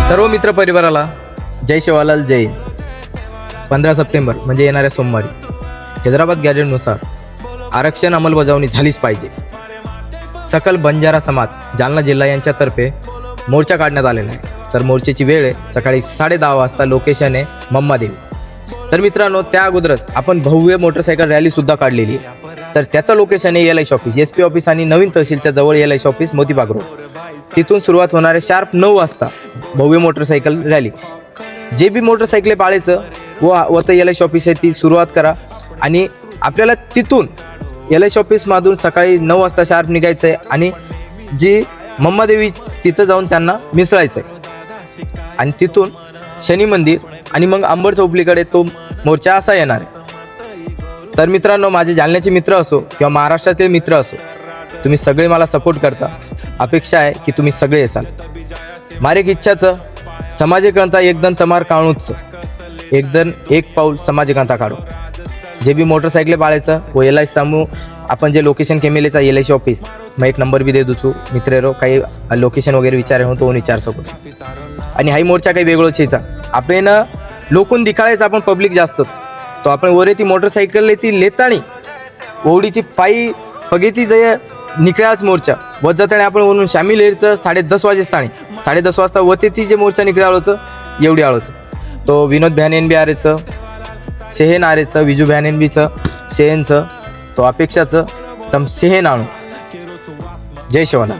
सर्व मित्र परिवाराला जय शिवालाल जय. 15 सप्टेंबर म्हणजे येणाऱ्या सोमवारी हैदराबाद गॅजेटनुसार आरक्षण अंमलबजावणी झालीच पाहिजे. सकल बंजारा समाज जालना जिल्हा यांच्यातर्फे मोर्चा काढण्यात आलेला आहे. तर मोर्चाची वेळ आहे सकाळी 10:30 वाजता. लोकेशन आहे मम्मादेवी. तर मित्रांनो, त्या अगोदरच आपण भव्य मोटरसायकल रॅलीसुद्धा काढलेली आहे. तर त्याचं लोकेशन आहे LIC ऑफिस, SP ऑफिस आणि नवीन तहसीलच्या जवळ LIC ऑफिस मोतीबाग रोड. तिथून सुरुवात होणार आहे शार्प 9 वाजता भव्य मोटरसायकल रॅली. जे बी मोटरसायकल पाळायचं व तर LIC ऑफिस आहे ती सुरुवात करा. आणि आपल्याला तिथून LIC ऑफिसमधून सकाळी 9 वाजता शार्प निघायचं आहे आणि जी मम्मादेवी तिथं जाऊन त्यांना मिसळायचं आहे. आणि तिथून शनी मंदिर आणि मग अंबड चौपलीकडे तो मोर्चा असा येणार आहे. तर मित्रांनो, माझे जालन्याचे मित्र असो किंवा महाराष्ट्रातील मित्र असो, तुम्ही सगळे मला सपोर्ट करता. अपेक्षा आहे की तुम्ही सगळे येसाल. मारे इच्छाचं समाजकर्ता एकदम तमार काढूच एकदम एक पाऊल समाजकर्ता काढू. जे बी मोटरसायकल पाळायचं व LIC समूह आपण जे लोकेशन केमेलेचा LIC ऑफिस मग एक नंबर बी दे दूचू मित्रेरो. काही लोकेशन वगैरे विचारे हो तो विचार सकू. आणि हाही मोर्चा काही वेगळंच यायचा आपण लोकून दिखाळायचं. आपण पब्लिक जास्तच तो आपण वरे ती मोटरसायकल ती लेताणी ओढी ती पायी पगे ती जय निकळाच मोर्चा व जाताने आपण म्हणून शामिल हेरचं 10:30 वाजेस्ताणी 10:30 वाजता वते ती जे मोर्चा निकळे आळोचं एवढी आळोचं. तो विनोद भ्यानेन बी आरेचं, सेहेन आरेचं, विजू भ्यानेन बीचं, सेहेनचं, तो अपेक्षाचं तम सेहेन आणू. जय शिवलाल.